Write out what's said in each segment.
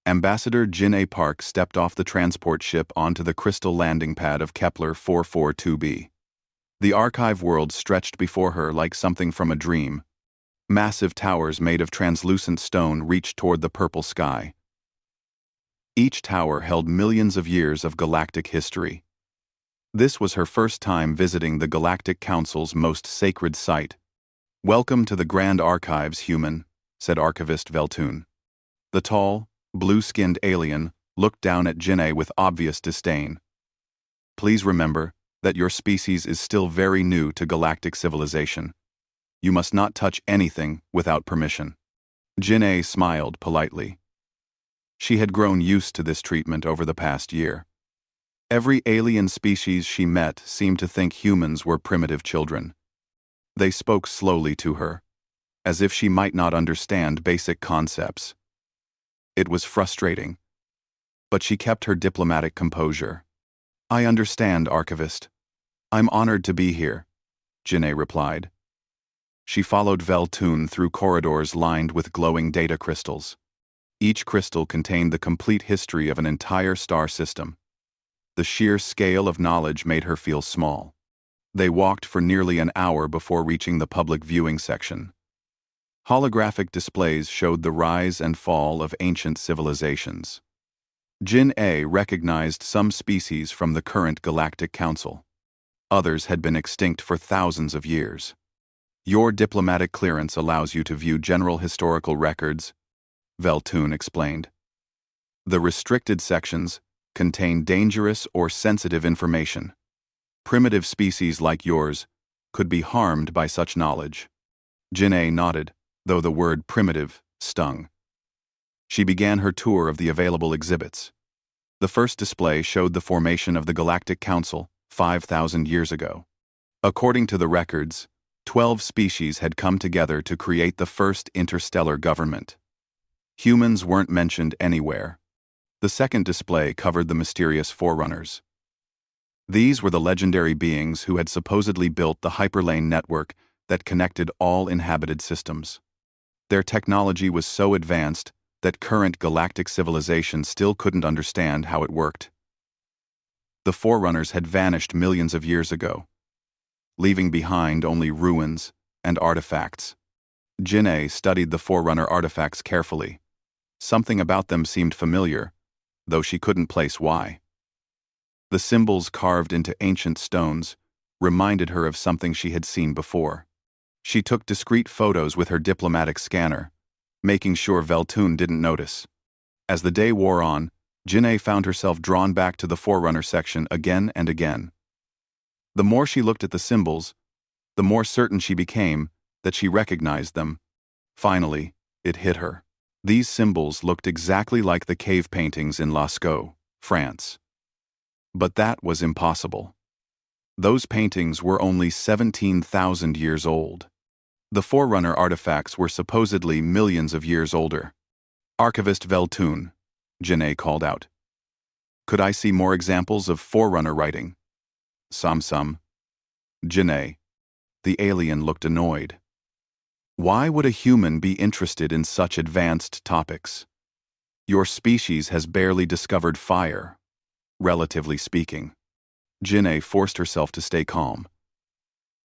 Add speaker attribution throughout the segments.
Speaker 1: Ambassador Jin-A Park stepped off the transport ship onto the crystal landing pad of Kepler 442b. The archive world stretched before her like something from a dream. Massive towers made of translucent stone reached toward the purple sky. Each tower held millions of years of galactic history. This was her first time visiting the Galactic Council's most sacred site. "Welcome to the Grand Archives, human," said Archivist Veltun. The tall, blue-skinned alien looked down at Jin-A with obvious disdain. "Please remember that your species is still very new to galactic civilization. You must not touch anything without permission." Jin-A smiled politely. She had grown used to this treatment over the past year. Every alien species she met seemed to think humans were primitive children. They spoke slowly to her, as if she might not understand basic concepts. It was frustrating, but she kept her diplomatic composure. "I understand, Archivist. I'm honored to be here," Jin-A replied. She followed Veltun through corridors lined with glowing data crystals. Each crystal contained the complete history of an entire star system. The sheer scale of knowledge made her feel small. They walked for nearly an hour before reaching the public viewing section. Holographic displays showed the rise and fall of ancient civilizations. Jin-A recognized some species from the current Galactic Council. Others had been extinct for thousands of years. "Your diplomatic clearance allows you to view general historical records," Veltun explained. "The restricted sections contain dangerous or sensitive information. Primitive species like yours could be harmed by such knowledge." Jin-A nodded, though the word primitive stung. She began her tour of the available exhibits. The first display showed the formation of the Galactic Council 5,000 years ago. According to the records, 12 species had come together to create the first interstellar government. Humans weren't mentioned anywhere. The second display covered the mysterious Forerunners. These were the legendary beings who had supposedly built the hyperlane network that connected all inhabited systems. Their technology was so advanced that current galactic civilization still couldn't understand how it worked. The Forerunners had vanished millions of years ago, leaving behind only ruins and artifacts. Jin-A studied the Forerunner artifacts carefully. Something about them seemed familiar, though she couldn't place why. The symbols carved into ancient stones reminded her of something she had seen before. She took discreet photos with her diplomatic scanner, making sure Veltun didn't notice. As the day wore on, Jin-A found herself drawn back to the Forerunner section again and again. The more she looked at the symbols, the more certain she became that she recognized them. Finally, it hit her. These symbols looked exactly like the cave paintings in Lascaux, France. But that was impossible. Those paintings were only 17,000 years old. The Forerunner artifacts were supposedly millions of years older. "Archivist Veltun," Jin-A called out. "Could I see more examples of Forerunner writing?" "Some. Jin-A." The alien looked annoyed. "Why would a human be interested in such advanced topics? Your species has barely discovered fire, relatively speaking." Jin-A forced herself to stay calm.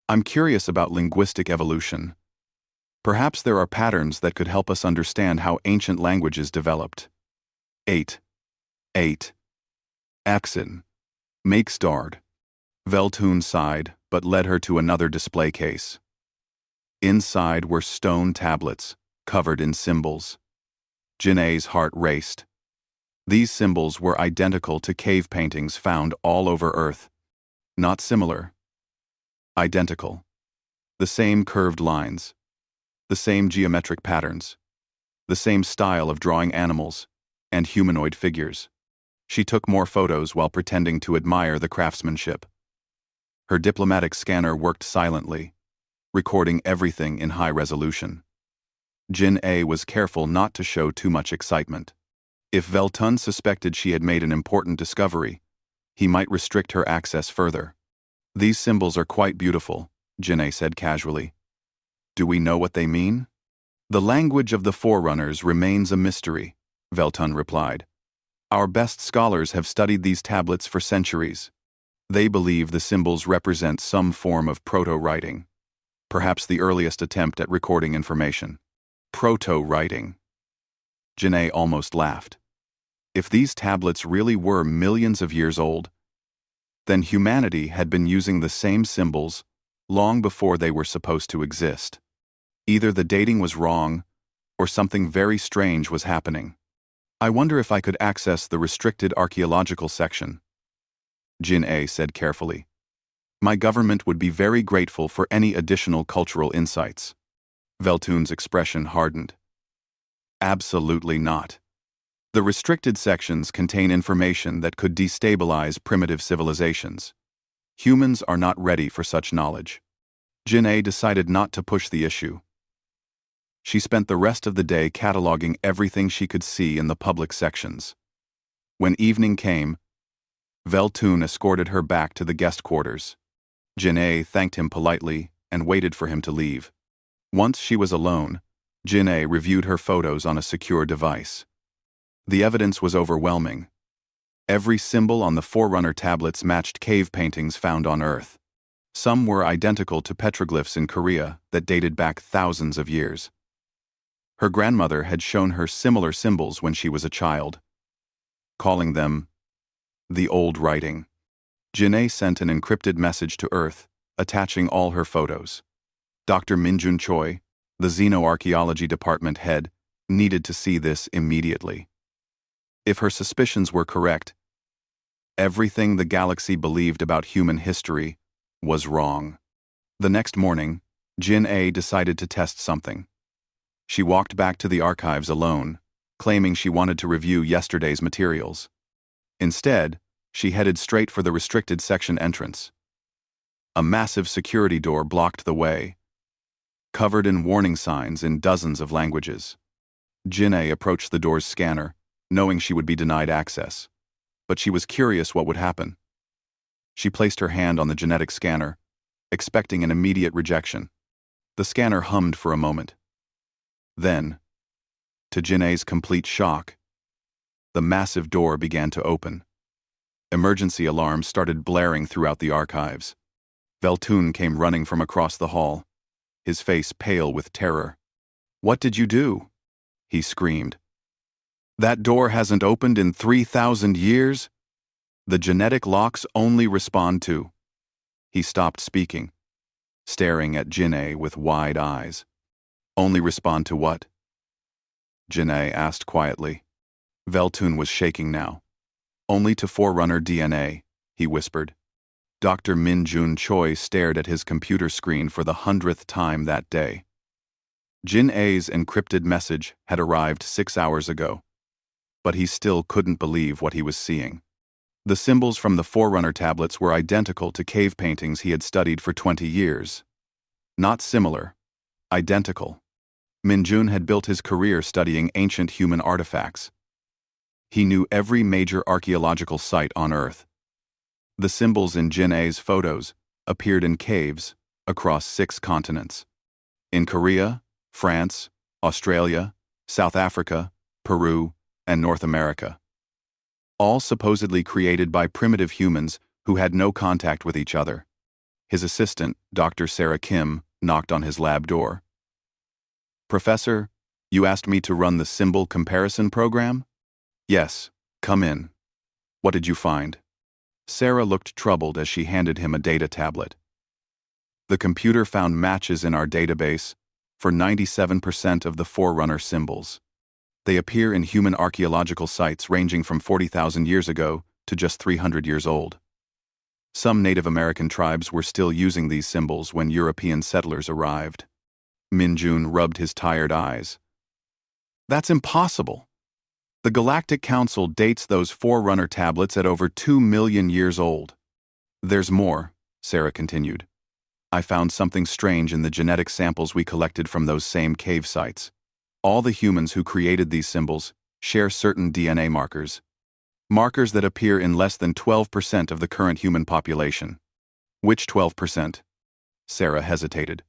Speaker 1: "I'm curious about linguistic evolution. Perhaps there are patterns that could help us understand how ancient languages developed." Eight. Axin. Makestard. Veltun sighed, but led her to another display case. Inside were stone tablets, covered in symbols. Jin-A's heart raced. These symbols were identical to cave paintings found all over Earth. Not similar. Identical. The same curved lines. The same geometric patterns. The same style of drawing animals and humanoid figures. She took more photos while pretending to admire the craftsmanship. Her diplomatic scanner worked silently, recording everything in high resolution. Jin-A was careful not to show too much excitement. If Veltun suspected she had made an important discovery, he might restrict her access further. "These symbols are quite beautiful," Jin-A said casually. "Do we know what they mean?" "The language of the Forerunners remains a mystery," Veltun replied. Our best scholars have studied these tablets for centuries. They believe the symbols represent some form of proto-writing, perhaps the earliest attempt at recording information. Proto-writing. Janae almost laughed. If these tablets really were millions of years old, then humanity had been using the same symbols long before they were supposed to exist. Either the dating was wrong, or something very strange was happening. I wonder if I could access the restricted archaeological section, Jin-A said carefully. My government would be very grateful for any additional cultural insights. Veltun's expression hardened. Absolutely not. The restricted sections contain information that could destabilize primitive civilizations. Humans are not ready for such knowledge. Jin-A decided not to push the issue. She spent the rest of the day cataloging everything she could see in the public sections. When evening came, Veltun escorted her back to the guest quarters. Jin-A thanked him politely and waited for him to leave. Once she was alone, Jin-A reviewed her photos on a secure device. The evidence was overwhelming. Every symbol on the Forerunner tablets matched cave paintings found on Earth. Some were identical to petroglyphs in Korea that dated back thousands of years. Her grandmother had shown her similar symbols when she was a child, calling them the old writing. Jin-A sent an encrypted message to Earth, attaching all her photos. Dr. Minjun Choi, the Xenoarchaeology Department head, needed to see this immediately. If her suspicions were correct, everything the galaxy believed about human history was wrong. The next morning, Jin-A decided to test something. She walked back to the archives alone, claiming she wanted to review yesterday's materials. Instead, she headed straight for the restricted section entrance. A massive security door blocked the way, covered in warning signs in dozens of languages. Jin-A approached the door's scanner, knowing she would be denied access. But she was curious what would happen. She placed her hand on the genetic scanner, expecting an immediate rejection. The scanner hummed for a moment. Then, to Jin-A's complete shock, the massive door began to open. Emergency alarms started blaring throughout the archives. Veltun came running from across the hall, his face pale with terror. What did you do? He screamed. That door hasn't opened in 3,000 years? The genetic locks only respond to... He stopped speaking, staring at Jin-A with wide eyes. Only respond to what? Jin-A asked quietly. Veltun was shaking now. Only to Forerunner DNA, he whispered. Dr. Minjun Choi stared at his computer screen for the 100th time that day. Jin-A's encrypted message had arrived 6 hours ago, but he still couldn't believe what he was seeing. The symbols from the Forerunner tablets were identical to cave paintings he had studied for 20 years. Not similar, identical. Minjun had built his career studying ancient human artifacts. He knew every major archaeological site on Earth. The symbols in Jin-A's photos appeared in caves across 6 continents. In Korea, France, Australia, South Africa, Peru, and North America. All supposedly created by primitive humans who had no contact with each other. His assistant, Dr. Sarah Kim, knocked on his lab door. Professor, you asked me to run the symbol comparison program? Yes, come in. What did you find? Sarah looked troubled as she handed him a data tablet. The computer found matches in our database for 97% of the Forerunner symbols. They appear in human archaeological sites ranging from 40,000 years ago to just 300 years old. Some Native American tribes were still using these symbols when European settlers arrived. Minjun rubbed his tired eyes. That's impossible. The Galactic Council dates those Forerunner tablets at over 2 million years old. There's more, Sarah continued. I found something strange in the genetic samples we collected from those same cave sites. All the humans who created these symbols share certain DNA markers. Markers that appear in less than 12% of the current human population. Which 12%? Sarah hesitated.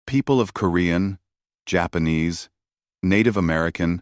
Speaker 1: People of Korean, Japanese, Native American,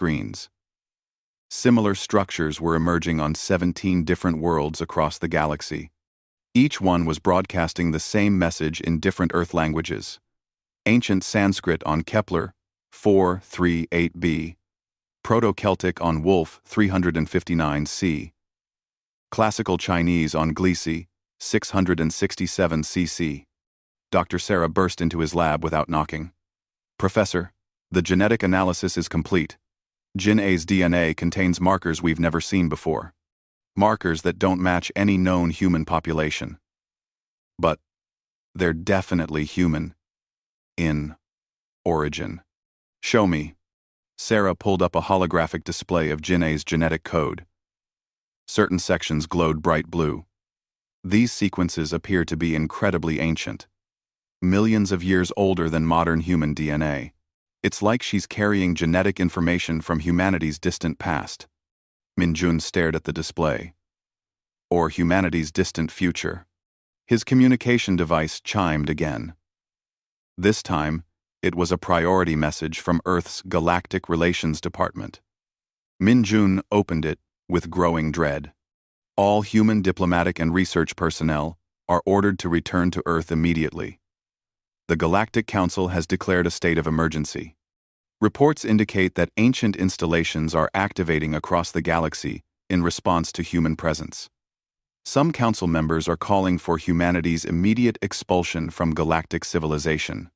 Speaker 1: screens. Similar structures were emerging on 17 different worlds across the galaxy. Each one was broadcasting the same message in different Earth languages. Ancient Sanskrit on Kepler 438b, Proto-Celtic on Wolf 359c, Classical Chinese on Gliese 667cc. Dr. Sarah burst into his lab without knocking. "Professor, the genetic analysis is complete. Jin-A's DNA contains markers we've never seen before. Markers that don't match any known human population. But they're definitely human. In origin. Show me." Sarah pulled up a holographic display of Jin-A's genetic code. Certain sections glowed bright blue. These sequences appear to be incredibly ancient. Millions of years older than modern human DNA. It's like she's carrying genetic information from humanity's distant past. Minjun stared at the display. Or humanity's distant future. His communication device chimed again. This time, it was a priority message from Earth's Galactic Relations Department. Minjun opened it with growing dread. All human diplomatic and research personnel are ordered to return to Earth immediately. The Galactic Council has declared a state of emergency. Reports indicate that ancient installations are activating across the galaxy in response to human presence. Some council members are calling for humanity's immediate expulsion from galactic civilization.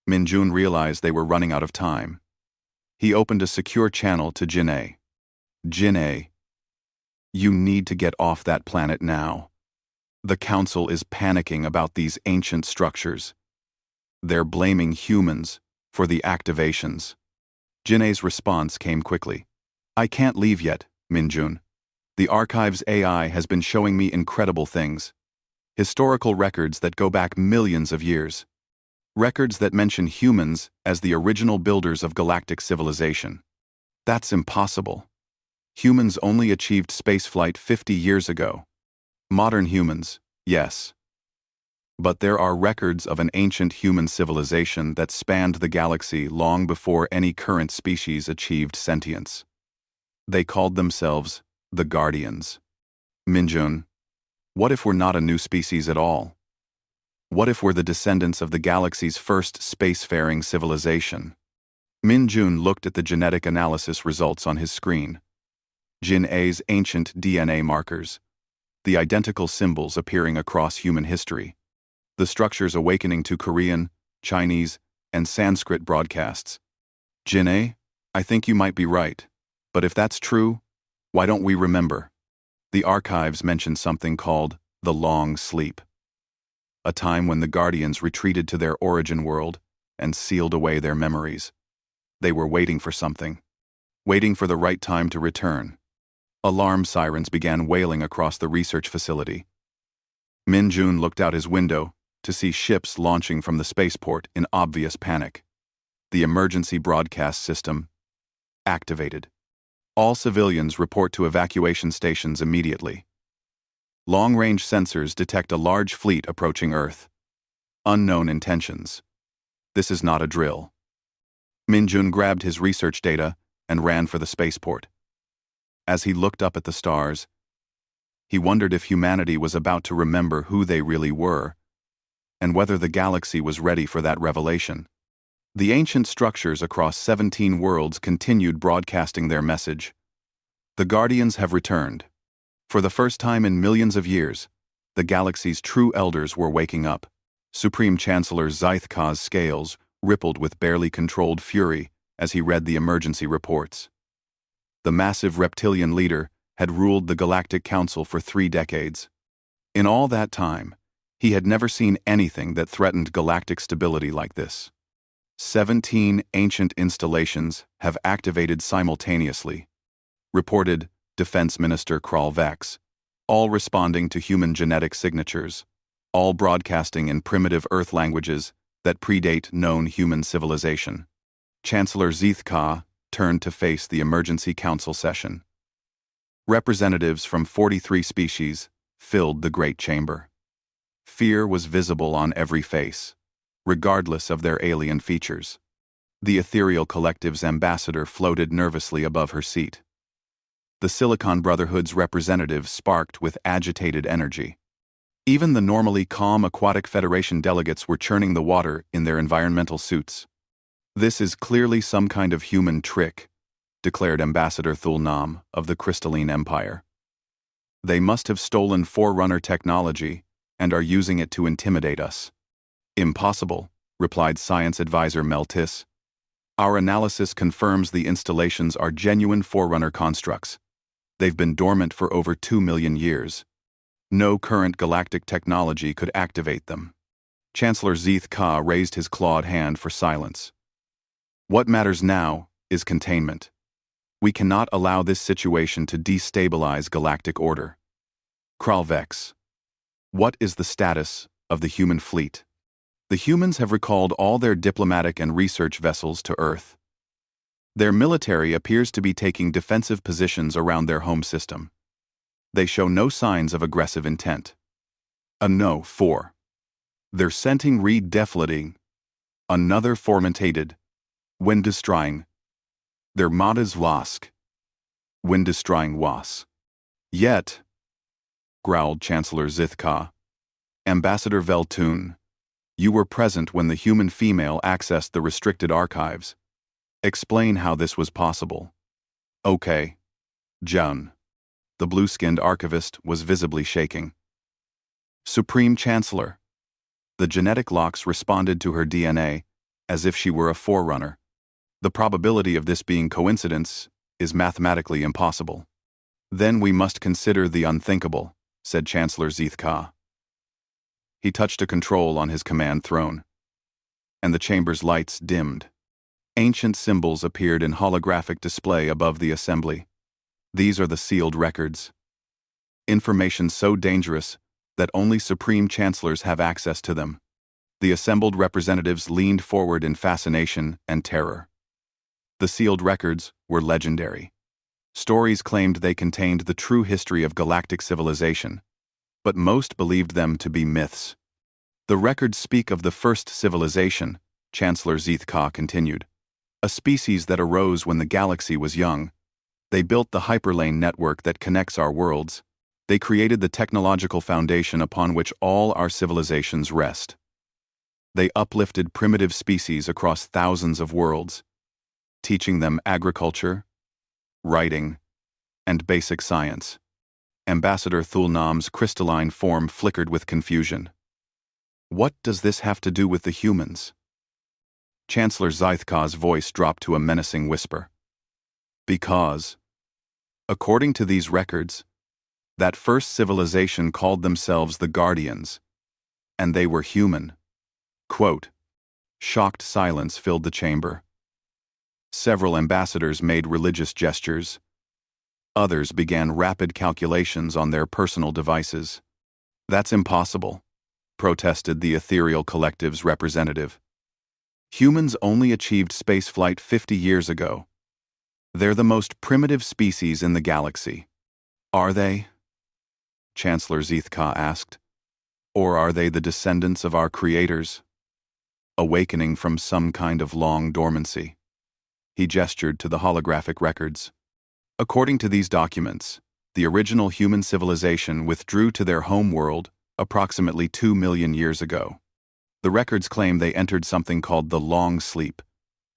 Speaker 1: Minjun realized they were running out of time. He opened a secure channel to Jin-A. "Jin-A, you need to get off that planet now. The council is panicking about these ancient structures. They're blaming humans for the activations." Jin-A's response came quickly. "I can't leave yet, Minjun. The Archive's AI has been showing me incredible things. Historical records that go back millions of years. Records that mention humans as the original builders of galactic civilization. That's impossible. Humans only achieved spaceflight 50 years ago. Modern humans, yes. But there are records of an ancient human civilization that spanned the galaxy long before any current species achieved sentience. They called themselves the Guardians. Minjun, what if we're not a new species at all? What if we're the descendants of the galaxy's first spacefaring civilization? Min Jun looked at the genetic analysis results on his screen. Jin A's ancient DNA markers. The identical symbols appearing across human history. The structures awakening to Korean, Chinese, and Sanskrit broadcasts. Jin A, I think you might be right. But if that's true, why don't we remember? The archives mention something called the Long Sleep. A time when the Guardians retreated to their origin world and sealed away their memories. They were waiting for something. Waiting for the right time to return. Alarm sirens began wailing across the research facility. Min Jun looked out his window to see ships launching from the spaceport in obvious panic. The emergency broadcast system activated. All civilians report to evacuation stations immediately. Long-range sensors detect a large fleet approaching Earth. Unknown intentions. This is not a drill. Min Jun grabbed his research data and ran for the spaceport. As he looked up at the stars, he wondered if humanity was about to remember who they really were, and whether the galaxy was ready for that revelation. The ancient structures across 17 worlds continued broadcasting their message. The Guardians have returned. For the first time in millions of years, the galaxy's true elders were waking up. Supreme Chancellor Zythka's scales rippled with barely controlled fury as he read the emergency reports. The massive reptilian leader had ruled the Galactic Council for 3 decades. In all that time, he had never seen anything that threatened galactic stability like this. 17 ancient installations have activated simultaneously, reported Defense Minister Krall Vex, all responding to human genetic signatures, all broadcasting in primitive Earth languages that predate known human civilization. Chancellor Zythka turned to face the emergency council session. Representatives from 43 species filled the great chamber. Fear was visible on every face, regardless of their alien features. The Ethereal Collective's ambassador floated nervously above her seat. The Silicon Brotherhood's representative sparked with agitated energy. Even the normally calm Aquatic Federation delegates were churning the water in their environmental suits. This is clearly some kind of human trick, declared Ambassador Thulnam of the Crystalline Empire. They must have stolen Forerunner technology and are using it to intimidate us. Impossible, replied Science Advisor Meltis. Our analysis confirms the installations are genuine Forerunner constructs. They've been dormant for over 2 million years. No current galactic technology could activate them. Chancellor Zythka raised his clawed hand for silence. What matters now is containment. We cannot allow this situation to destabilize galactic order. Krall Vex, what is the status of the human fleet? The humans have recalled all their diplomatic and research vessels to Earth. Their military appears to be taking defensive positions around their home system. They show no signs of aggressive intent. A no. 4. They're scenting redeflating. Another formentated. When destroying. Their modas wask. When destroying was. Yet, growled Chancellor Zythka. Ambassador Veltun, you were present when the human female accessed the restricted archives. Explain how this was possible. Okay. Jun. The blue-skinned archivist was visibly shaking. Supreme Chancellor. The genetic locks responded to her DNA as if she were a forerunner. The probability of this being coincidence is mathematically impossible. Then we must consider the unthinkable, said Chancellor Zythka. He touched a control on his command throne, and the chamber's lights dimmed. Ancient symbols appeared in holographic display above the assembly. These are the sealed records. Information so dangerous that only Supreme Chancellors have access to them. The assembled representatives leaned forward in fascination and terror. The sealed records were legendary. Stories claimed they contained the true history of galactic civilization, but most believed them to be myths. The records speak of the first civilization, Chancellor Zeethka continued, a species that arose when the galaxy was young. They built the hyperlane network that connects our worlds. They created the technological foundation upon which all our civilizations rest. They uplifted primitive species across thousands of worlds, teaching them agriculture, writing, and basic science. Ambassador Thulnam's crystalline form flickered with confusion. What does this have to do with the humans? Chancellor Zeithka's voice dropped to a menacing whisper. Because, according to these records, that first civilization called themselves the Guardians, and they were human. Quote. Shocked silence filled the chamber. Several ambassadors made religious gestures. Others began rapid calculations on their personal devices. That's impossible, protested the Ethereal Collective's representative. Humans only achieved spaceflight 50 years ago. They're the most primitive species in the galaxy. Are they? Chancellor Zeethka asked. Or are they the descendants of our creators, awakening from some kind of long dormancy? He gestured to the holographic records. According to these documents, the original human civilization withdrew to their home world approximately 2 million years ago. The records claim they entered something called the long sleep,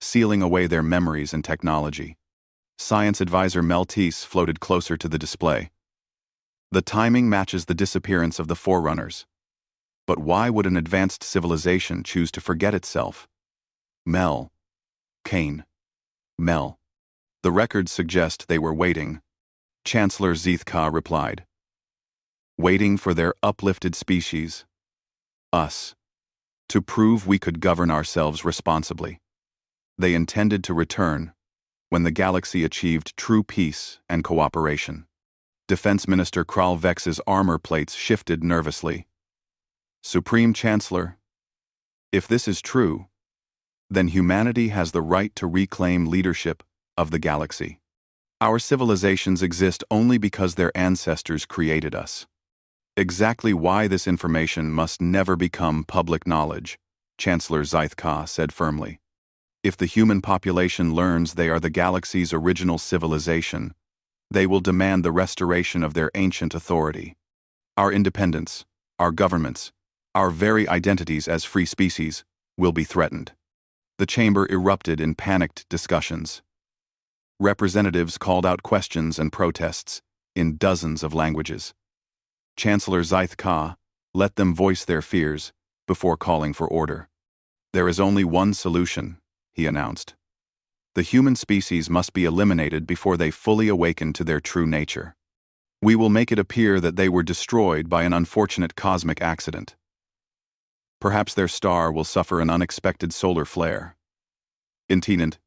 Speaker 1: sealing away their memories and technology. Science advisor Meltis floated closer to the display. The timing matches the disappearance of the Forerunners. But why would an advanced civilization choose to forget itself? Mel. Kane. Mel. The records suggest they were waiting. Chancellor Zeethka replied. Waiting for their uplifted species. Us. To prove we could govern ourselves responsibly. They intended to return when the galaxy achieved true peace and cooperation. Defense Minister Kralvex's armor plates shifted nervously. Supreme Chancellor, if this is true, then humanity has the right to reclaim leadership of the galaxy. Our civilizations exist only because their ancestors created us. Exactly why this information must never become public knowledge, Chancellor Zeithka said firmly. If the human population learns they are the galaxy's original civilization, they will demand the restoration of their ancient authority. Our independence, our governments, our very identities as free species will be threatened. The chamber erupted in panicked discussions. Representatives called out questions and protests in dozens of languages. Chancellor Zeithka let them voice their fears before calling for order. There is only one solution, he announced. The human species must be eliminated before they fully awaken to their true nature. We will make it appear that they were destroyed by an unfortunate cosmic accident. Perhaps their star will suffer an unexpected solar flare. Intinent.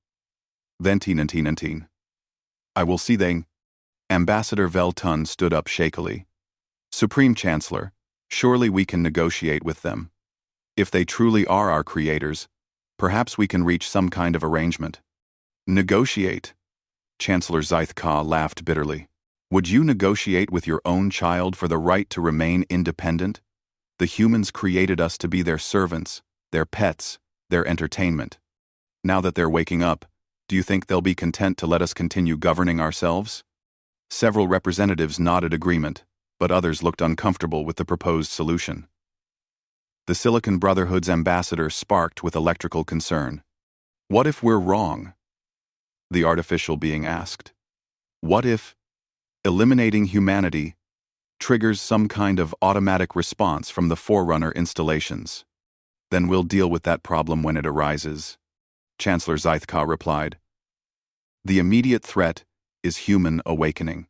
Speaker 1: Ventinantinantin. I will see they. Ambassador Veltun stood up shakily. Supreme Chancellor, surely we can negotiate with them. If they truly are our creators, perhaps we can reach some kind of arrangement. Negotiate? Chancellor Zeithka laughed bitterly. Would you negotiate with your own child for the right to remain independent? The humans created us to be their servants, their pets, their entertainment. Now that they're waking up, do you think they'll be content to let us continue governing ourselves? Several representatives nodded agreement, but others looked uncomfortable with the proposed solution. The Silicon Brotherhood's ambassador sparked with electrical concern. What if we're wrong? The artificial being asked. What if eliminating humanity triggers some kind of automatic response from the Forerunner installations? Then we'll deal with that problem when it arises, Chancellor Zeithka replied. The immediate threat is human awakening.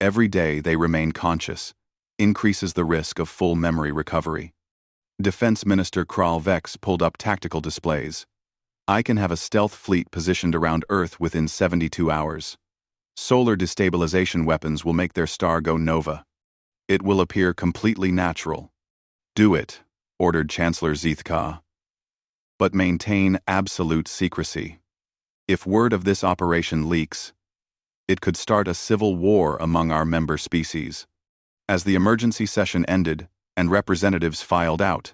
Speaker 1: Every day they remain conscious increases the risk of full memory recovery. Defense Minister Kralvex pulled up tactical displays. I can have a stealth fleet positioned around Earth within 72 hours. Solar destabilization weapons will make their star go nova. It will appear completely natural. Do it, ordered Chancellor Zeithka. But maintain absolute secrecy. If word of this operation leaks, It could start a civil war among our member species. As the emergency session ended and representatives filed out,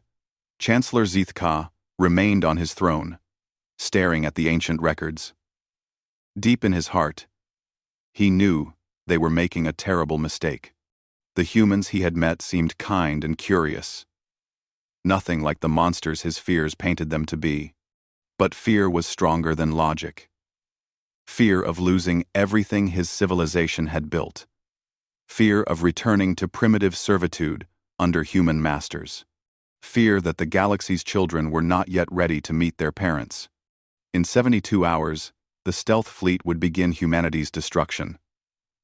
Speaker 1: Chancellor Zithka remained on his throne, staring at the ancient records. Deep in his heart, he knew they were making a terrible mistake. The humans he had met seemed kind and curious. Nothing like the monsters his fears painted them to be. But fear was stronger than logic. Fear of losing everything his civilization had built. Fear of returning to primitive servitude under human masters. Fear that the galaxy's children were not yet ready to meet their parents. In 72 hours, the stealth fleet would begin humanity's destruction.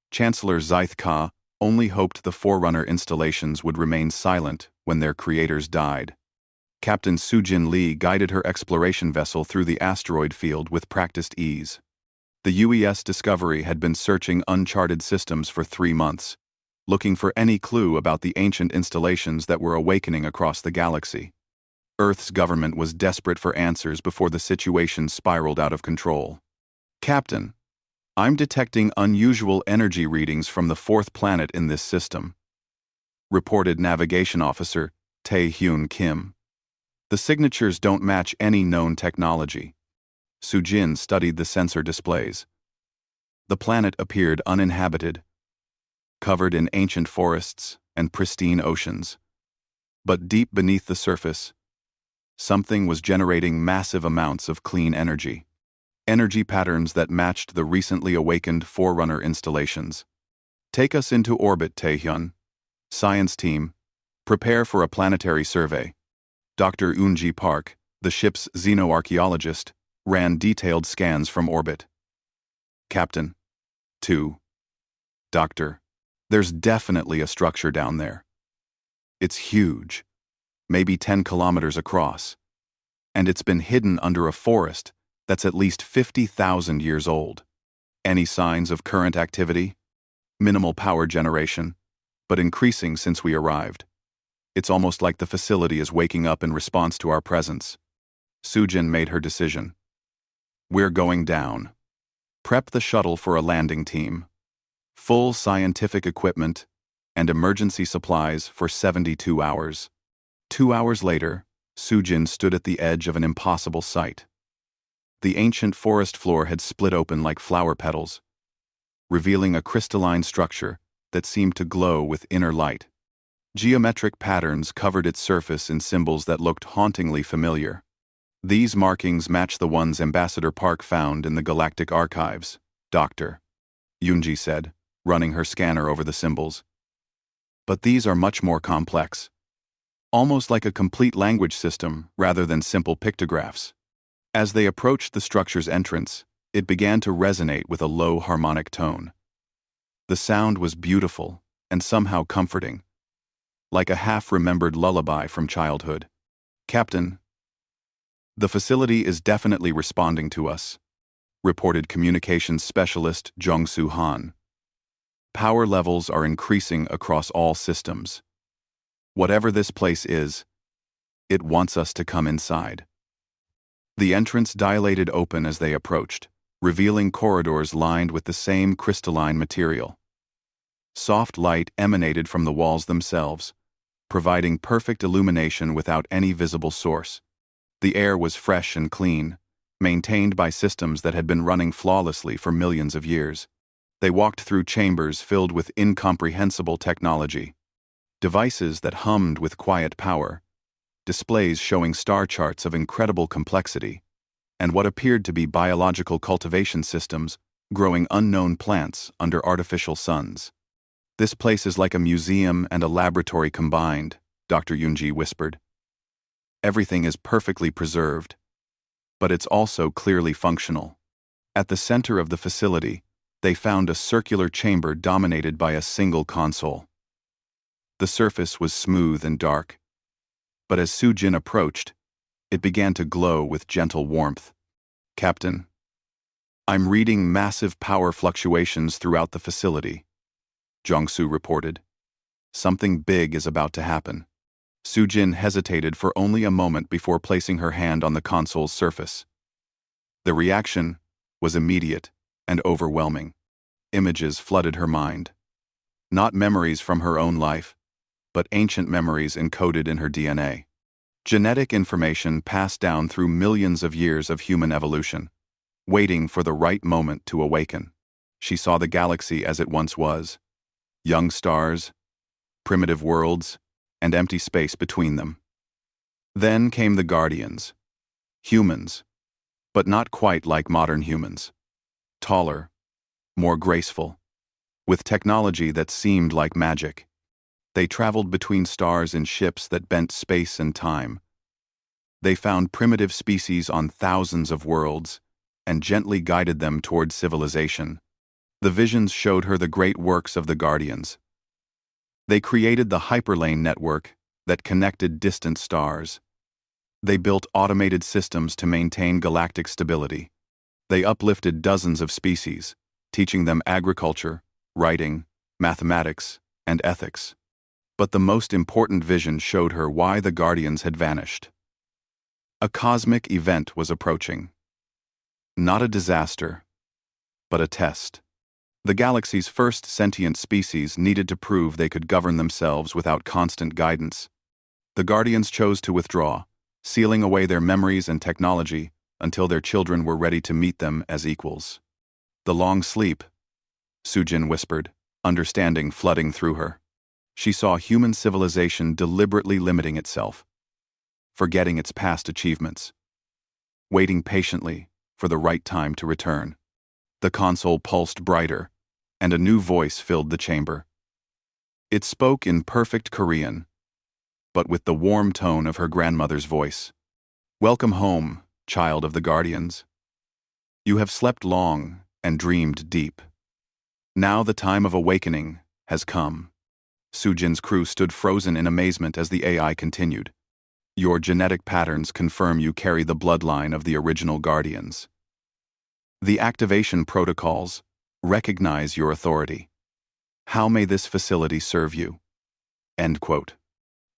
Speaker 1: Chancellor Zithka only hoped the Forerunner installations would remain silent when their creators died. Captain Sujin Lee guided her exploration vessel through the asteroid field with practiced ease. The UES Discovery had been searching uncharted systems for 3 months, looking for any clue about the ancient installations that were awakening across the galaxy. Earth's government was desperate for answers before the situation spiraled out of control. Captain, I'm detecting unusual energy readings from the 4th planet in this system, reported Navigation Officer Tae-Hyun Kim. The signatures don't match any known technology. Sujin studied the sensor displays. The planet appeared uninhabited, covered in ancient forests and pristine oceans. But deep beneath the surface, something was generating massive amounts of clean energy. Energy patterns that matched the recently awakened Forerunner installations. Take us into orbit, Taehyun. Science team, prepare for a planetary survey. Dr. Eunji Park, the ship's xenoarchaeologist, ran detailed scans from orbit. Captain. 2. Doctor, there's definitely a structure down there. It's huge, maybe 10 kilometers across, and it's been hidden under a forest that's at least 50,000 years old. Any signs of current activity? Minimal power generation, but increasing since we arrived. It's almost like the facility is waking up in response to our presence. Sujin made her decision. We're going down. Prep the shuttle for a landing team. Full scientific equipment and emergency supplies for 72 hours. 2 hours later, Sujin stood at the edge of an impossible sight. The ancient forest floor had split open like flower petals, revealing a crystalline structure that seemed to glow with inner light. Geometric patterns covered its surface in symbols that looked hauntingly familiar. These markings match the ones Ambassador Park found in the Galactic archives, Dr. Eunji said, running her scanner over the symbols. But these are much more complex. Almost like a complete language system rather than simple pictographs. As they approached the structure's entrance, it began to resonate with a low harmonic tone. The sound was beautiful and somehow comforting, like a half-remembered lullaby from childhood. Captain, the facility is definitely responding to us, reported communications specialist Jong-Soo Han. Power levels are increasing across all systems. Whatever this place is, it wants us to come inside. The entrance dilated open as they approached, revealing corridors lined with the same crystalline material. Soft light emanated from the walls themselves, providing perfect illumination without any visible source. The air was fresh and clean, maintained by systems that had been running flawlessly for millions of years. They walked through chambers filled with incomprehensible technology. Devices that hummed with quiet power, displays showing star charts of incredible complexity, and what appeared to be biological cultivation systems growing unknown plants under artificial suns. This place is like a museum and a laboratory combined, Dr. Eunji whispered. Everything is perfectly preserved, but it's also clearly functional. At the center of the facility, they found a circular chamber dominated by a single console. The surface was smooth and dark, but as Sujin approached, it began to glow with gentle warmth. Captain, I'm reading massive power fluctuations throughout the facility, Jong-Soo reported. Something big is about to happen. Sujin hesitated for only a moment before placing her hand on the console's surface. The reaction was immediate and overwhelming. Images flooded her mind. Not memories from her own life, but ancient memories encoded in her DNA. Genetic information passed down through millions of years of human evolution, waiting for the right moment to awaken. She saw the galaxy as it once was: young stars, primitive worlds, and empty space between them. Then came the Guardians. Humans, but not quite like modern humans. Taller, more graceful, with technology that seemed like magic. They traveled between stars in ships that bent space and time. They found primitive species on thousands of worlds and gently guided them toward civilization. The visions showed her the great works of the Guardians. They created the hyperlane network that connected distant stars. They built automated systems to maintain galactic stability. They uplifted dozens of species, teaching them agriculture, writing, mathematics, and ethics. But the most important vision showed her why the Guardians had vanished. A cosmic event was approaching. Not a disaster, but a test. The galaxy's first sentient species needed to prove they could govern themselves without constant guidance. The Guardians chose to withdraw, sealing away their memories and technology until their children were ready to meet them as equals. The long sleep, Sujin whispered, understanding flooding through her. She saw human civilization deliberately limiting itself, forgetting its past achievements, waiting patiently for the right time to return. The console pulsed brighter, and a new voice filled the chamber. It spoke in perfect Korean, but with the warm tone of her grandmother's voice. "Welcome home, child of the Guardians. You have slept long and dreamed deep. Now the time of awakening has come." Sujin's crew stood frozen in amazement as the AI continued. "Your genetic patterns confirm you carry the bloodline of the original Guardians. The activation protocols recognize your authority. How may this facility serve you?" End quote.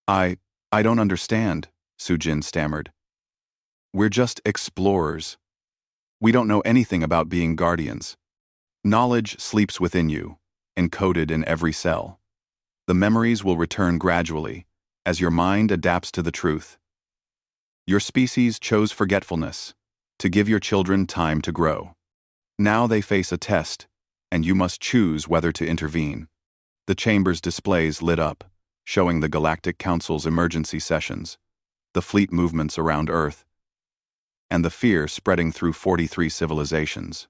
Speaker 1: I don't understand," Sujin stammered. "We're just explorers. We don't know anything about being Guardians. Knowledge sleeps within you, encoded in every cell. The memories will return gradually, as your mind adapts to the truth. Your species chose forgetfulness, to give your children time to grow. Now they face a test, and you must choose whether to intervene." The chamber's displays lit up, showing the Galactic Council's emergency sessions, the fleet movements around Earth, and the fear spreading through 43 civilizations.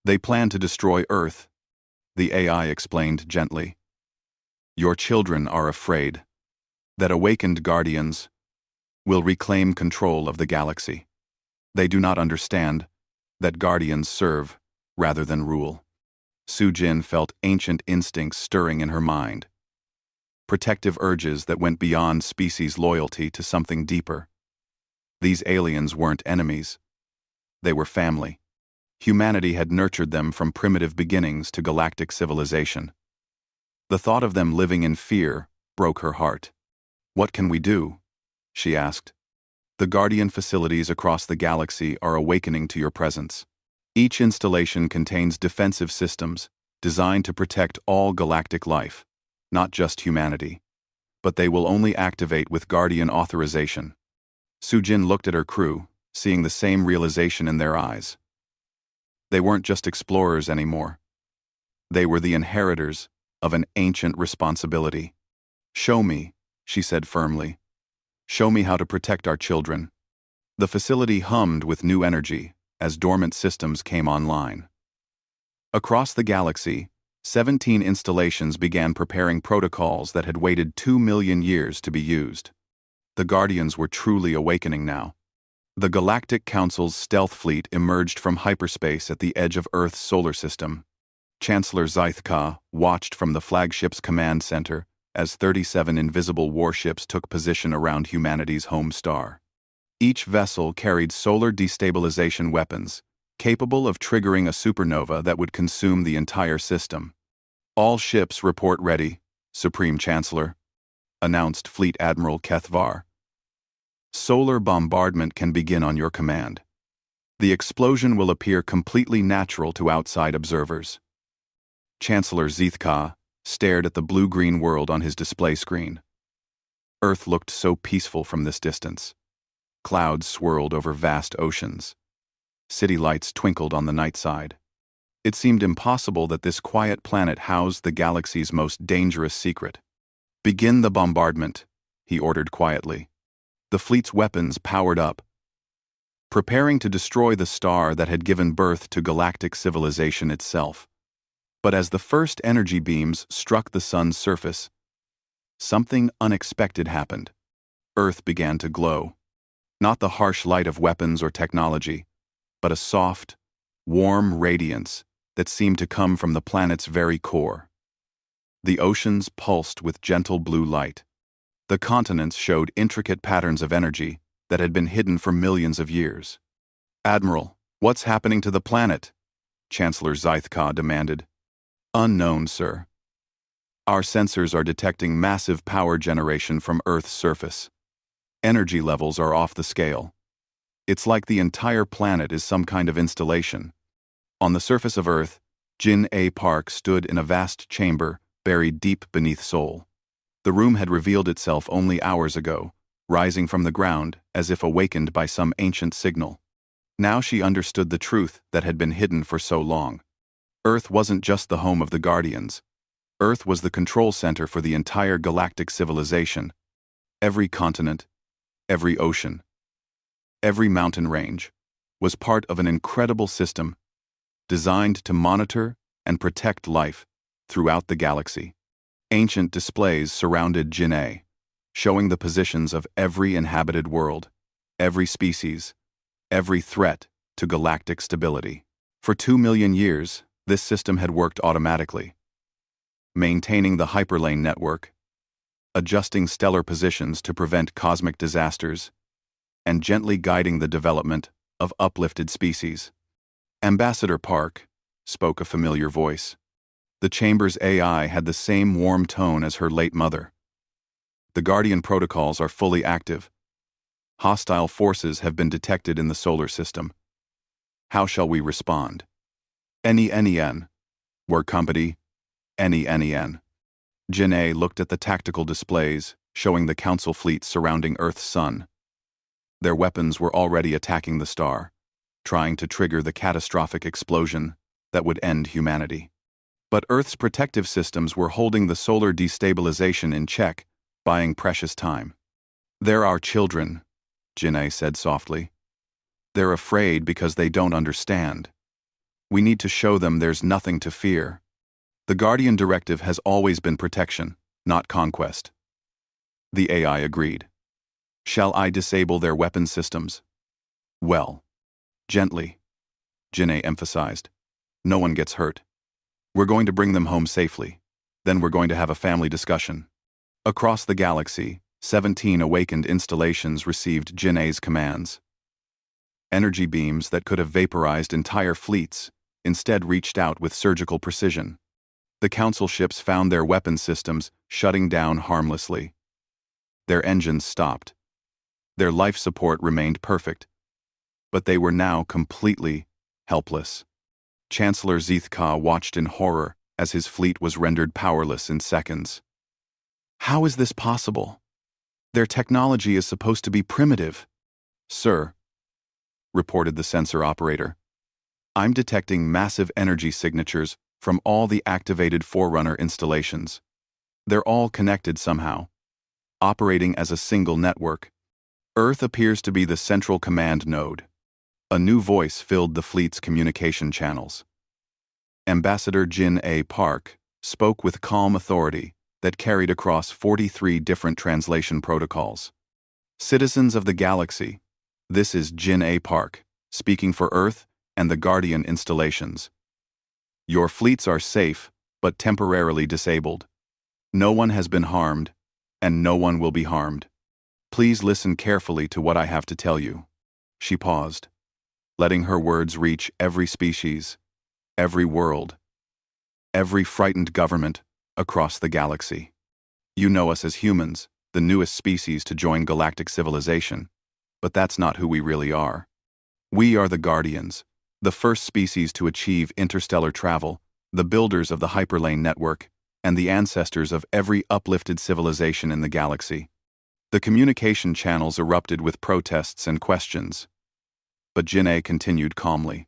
Speaker 1: "They plan to destroy Earth," the AI explained gently. "Your children are afraid that awakened Guardians will reclaim control of the galaxy. They do not understand that Guardians serve rather than rule." Sujin felt ancient instincts stirring in her mind. Protective urges that went beyond species loyalty to something deeper. These aliens weren't enemies. They were family. Humanity had nurtured them from primitive beginnings to galactic civilization. The thought of them living in fear broke her heart. "What can we do?" she asked. "The Guardian facilities across the galaxy are awakening to your presence. Each installation contains defensive systems designed to protect all galactic life, not just humanity. But they will only activate with Guardian authorization." Sujin looked at her crew, seeing the same realization in their eyes. They weren't just explorers anymore. They were the inheritors of an ancient responsibility. "Show me," she said firmly. "Show me how to protect our children." The facility hummed with new energy as dormant systems came online. Across the galaxy, 17 installations began preparing protocols that had waited 2 million years to be used. The Guardians were truly awakening now. The Galactic Council's stealth fleet emerged from hyperspace at the edge of Earth's solar system. Chancellor Zythka watched from the flagship's command center as 37 invisible warships took position around humanity's home star. Each vessel carried solar destabilization weapons, capable of triggering a supernova that would consume the entire system. "All ships report ready, Supreme Chancellor," announced Fleet Admiral Kethvar. "Solar bombardment can begin on your command. The explosion will appear completely natural to outside observers." Chancellor Zithka stared at the blue-green world on his display screen. Earth looked so peaceful from this distance. Clouds swirled over vast oceans. City lights twinkled on the night side. It seemed impossible that this quiet planet housed the galaxy's most dangerous secret. "Begin the bombardment," he ordered quietly. The fleet's weapons powered up, preparing to destroy the star that had given birth to galactic civilization itself. But as the first energy beams struck the sun's surface, something unexpected happened. Earth began to glow. Not the harsh light of weapons or technology, but a soft, warm radiance that seemed to come from the planet's very core. The oceans pulsed with gentle blue light. The continents showed intricate patterns of energy that had been hidden for millions of years. "Admiral, what's happening to the planet?" Chancellor Zithka demanded. "Unknown, sir. Our sensors are detecting massive power generation from Earth's surface. Energy levels are off the scale. It's like the entire planet is some kind of installation." On the surface of Earth, Jin A. Park stood in a vast chamber buried deep beneath Sol. The room had revealed itself only hours ago, rising from the ground as if awakened by some ancient signal. Now she understood the truth that had been hidden for so long. Earth wasn't just the home of the Guardians. Earth was the control center for the entire galactic civilization. Every continent, every ocean, every mountain range was part of an incredible system designed to monitor and protect life throughout the galaxy. Ancient displays surrounded Jin'e, showing the positions of every inhabited world, every species, every threat to galactic stability. For 2 million years, this system had worked automatically, maintaining the hyperlane network, adjusting stellar positions to prevent cosmic disasters, and gently guiding the development of uplifted species. "Ambassador Park," spoke a familiar voice. The chamber's AI had the same warm tone as her late mother. "The Guardian protocols are fully active. Hostile forces have been detected in the solar system. How shall we respond?" "NEN. Were company. NEN." Jin'e looked at the tactical displays, showing the Council fleet surrounding Earth's sun. Their weapons were already attacking the star, trying to trigger the catastrophic explosion that would end humanity. But Earth's protective systems were holding the solar destabilization in check, buying precious time. "They're our children," Jin'e said softly. "They're afraid because they don't understand. We need to show them there's nothing to fear. The Guardian directive has always been protection, not conquest." The AI agreed. "Shall I disable their weapon systems?" "Well, gently," Jin'e emphasized. "No one gets hurt. We're going to bring them home safely. Then we're going to have a family discussion." Across the galaxy, 17 awakened installations received Jin'e's commands. Energy beams that could have vaporized entire fleets instead reached out with surgical precision. The Council ships found their weapon systems shutting down harmlessly. Their engines stopped. Their life support remained perfect, but they were now completely helpless. Chancellor Zithka watched in horror as his fleet was rendered powerless in seconds. "How is this possible? Their technology is supposed to be primitive." "Sir," reported the sensor operator, "I'm detecting massive energy signatures from all the activated Forerunner installations. They're all connected somehow, operating as a single network. Earth appears to be the central command node." A new voice filled the fleet's communication channels. Ambassador Jin A. Park spoke with calm authority that carried across 43 different translation protocols. "Citizens of the galaxy, this is Jin A. Park, speaking for Earth and the Guardian installations. Your fleets are safe, but temporarily disabled. No one has been harmed, and no one will be harmed. Please listen carefully to what I have to tell you." She paused, letting her words reach every species, every world, every frightened government across the galaxy. "You know us as humans, the newest species to join galactic civilization, but that's not who we really are. We are the Guardians, the first species to achieve interstellar travel, the builders of the hyperlane network, and the ancestors of every uplifted civilization in the galaxy. The communication channels erupted with protests and questions. But Jin-A continued calmly.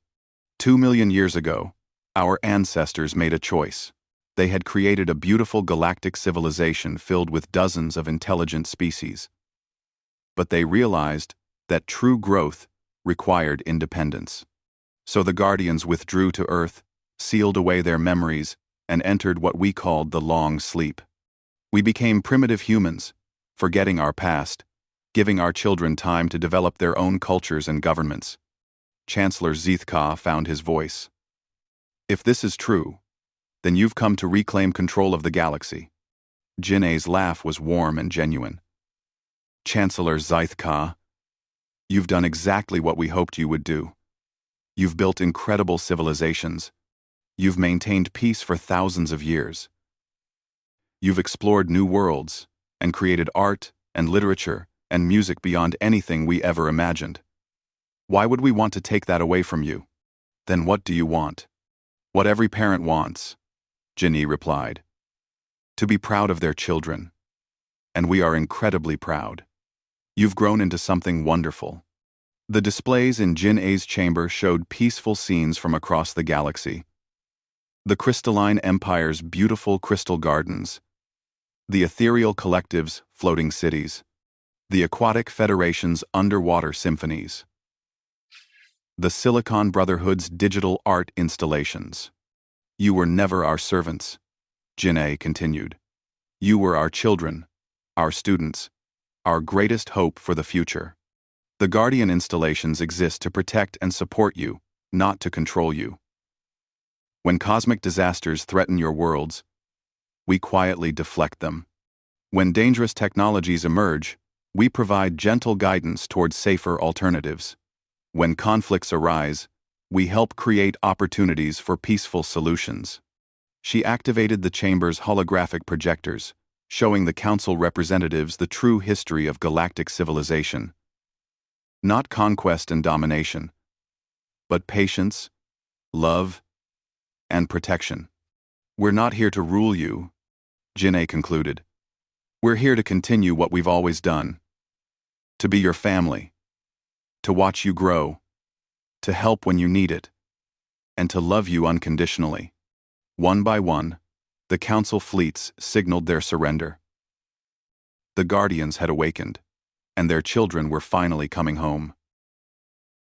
Speaker 1: 2 million years ago, our ancestors made a choice. They had created a beautiful galactic civilization filled with dozens of intelligent species. But they realized that true growth required independence. So the Guardians withdrew to Earth, sealed away their memories, and entered what we called the long sleep. We became primitive humans, forgetting our past, giving our children time to develop their own cultures and governments. Chancellor Zeethka found his voice. If this is true, then you've come to reclaim control of the galaxy. Jin-A's laugh was warm and genuine. Chancellor Zeethka, you've done exactly what we hoped you would do. You've built incredible civilizations. You've maintained peace for thousands of years. You've explored new worlds and created art and literature and music beyond anything we ever imagined. Why would we want to take that away from you? Then what do you want? What every parent wants, Jin-A replied. To be proud of their children. And we are incredibly proud. You've grown into something wonderful. The displays in Jin-A's chamber showed peaceful scenes from across the galaxy. The crystalline empire's beautiful crystal gardens, the ethereal collective's floating cities, the aquatic federation's underwater symphonies, the Silicon Brotherhood's digital art installations. You were never our servants, Jin-A continued. You were our children, our students, our greatest hope for the future. The Guardian installations exist to protect and support you, not to control you. When cosmic disasters threaten your worlds, we quietly deflect them. When dangerous technologies emerge, we provide gentle guidance towards safer alternatives. When conflicts arise, we help create opportunities for peaceful solutions. She activated the chamber's holographic projectors, showing the council representatives the true history of galactic civilization. Not conquest and domination, but patience, love, and protection. We're not here to rule you, Jin-A concluded. We're here to continue what we've always done. To be your family. To watch you grow. To help when you need it. And to love you unconditionally. One by one, the council fleets signaled their surrender. The Guardians had awakened, and their children were finally coming home.